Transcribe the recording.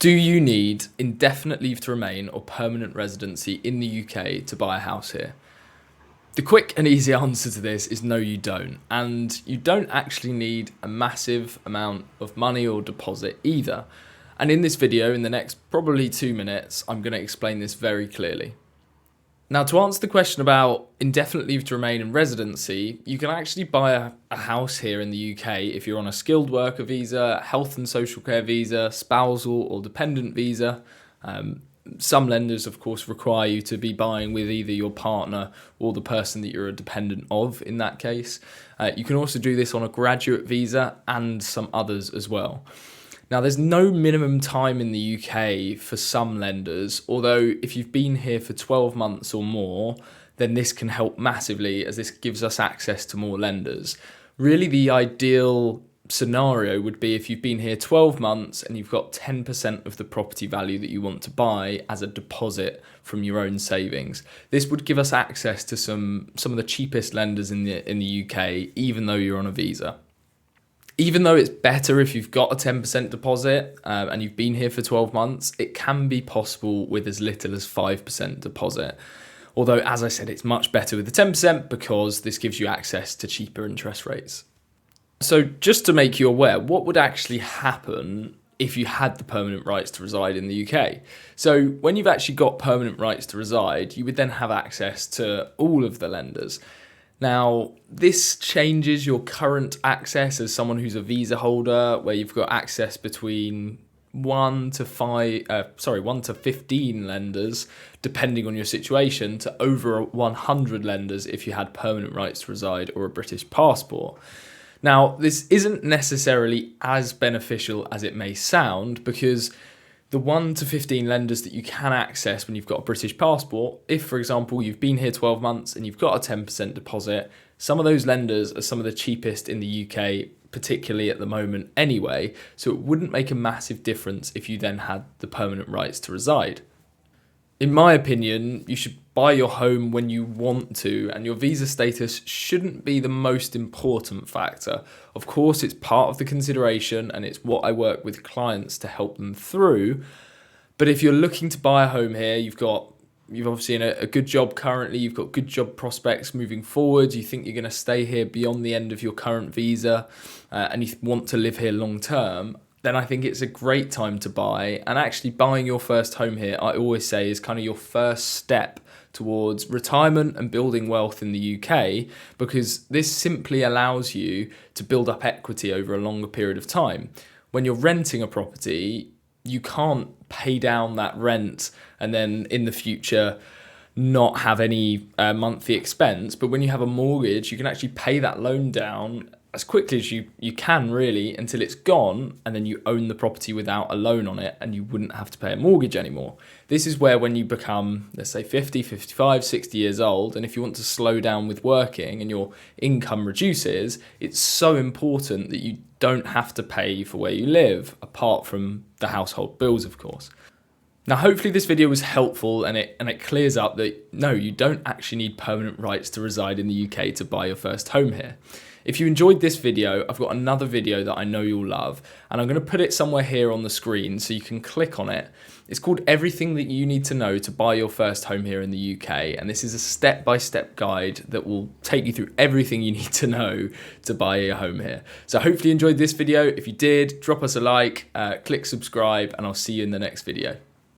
Do you need indefinite leave to remain or permanent residency in the UK to buy a house here? The quick and easy answer to this is no, you don't. And you don't actually need a massive amount of money or deposit either. And in this video, in the next probably 2 minutes, I'm going to explain this very clearly. Now, to answer the question about indefinite leave to remain and residency, you can actually buy a house here in the UK if you're on a skilled worker visa, health and social care visa, spousal or dependent visa. Some lenders, of course, require you to be buying with either your partner or the person that you're a dependent of in that case. You can also do this on a graduate visa and some others as well. Now, there's no minimum time in the UK for some lenders, although if you've been here for 12 months or more, then this can help massively as this gives us access to more lenders. Really, the ideal scenario would be if you've been here 12 months and you've got 10% of the property value that you want to buy as a deposit from your own savings. This would give us access to some of the cheapest lenders in the UK, even though you're on a visa. Even though it's better if you've got a 10% deposit and you've been here for 12 months, it can be possible with as little as 5% deposit. Although, as I said, it's much better with the 10% because this gives you access to cheaper interest rates. So just to make you aware, what would actually happen if you had the permanent rights to reside in the UK? So when you've actually got permanent rights to reside, you would then have access to all of the lenders. Now, this changes your current access as someone who's a visa holder, where you've got access between 1 to 15 lenders, depending on your situation, to over 100 lenders if you had permanent rights to reside or a British passport. Now, this isn't necessarily as beneficial as it may sound, because the 1 to 15 lenders that you can access when you've got a British passport, if, for example, you've been here 12 months and you've got a 10% deposit, some of those lenders are some of the cheapest in the UK, particularly at the moment anyway, so it wouldn't make a massive difference if you then had the permanent rights to reside. In my opinion, you should buy your home when you want to, and your visa status shouldn't be the most important factor. Of course, it's part of the consideration and it's what I work with clients to help them through. But if you're looking to buy a home here, you've obviously in a good job currently, you've got good job prospects moving forward, you think you're going to stay here beyond the end of your current visa, and you want to live here long term, then I think it's a great time to buy. And actually buying your first home here, I always say, is kind of your first step towards retirement and building wealth in the UK, because this simply allows you to build up equity over a longer period of time. When you're renting a property, you can't pay down that rent and then in the future not have any monthly expense. But when you have a mortgage, you can actually pay that loan down as quickly as you can, really, until it's gone, and then you own the property without a loan on it and you wouldn't have to pay a mortgage anymore. This is where when you become, let's say 50, 55, 60 years old, and if you want to slow down with working and your income reduces, it's so important that you don't have to pay for where you live, apart from the household bills, of course. Now, hopefully this video was helpful and it clears up that no, you don't actually need permanent rights to reside in the UK to buy your first home here. If you enjoyed this video, I've got another video that I know you'll love, and I'm going to put it somewhere here on the screen so you can click on it. It's called Everything That You Need to Know to Buy Your First Home Here in the UK, and this is a step-by-step guide that will take you through everything you need to know to buy a home here. So hopefully you enjoyed this video. If you did, drop us a like, click subscribe, and I'll see you in the next video.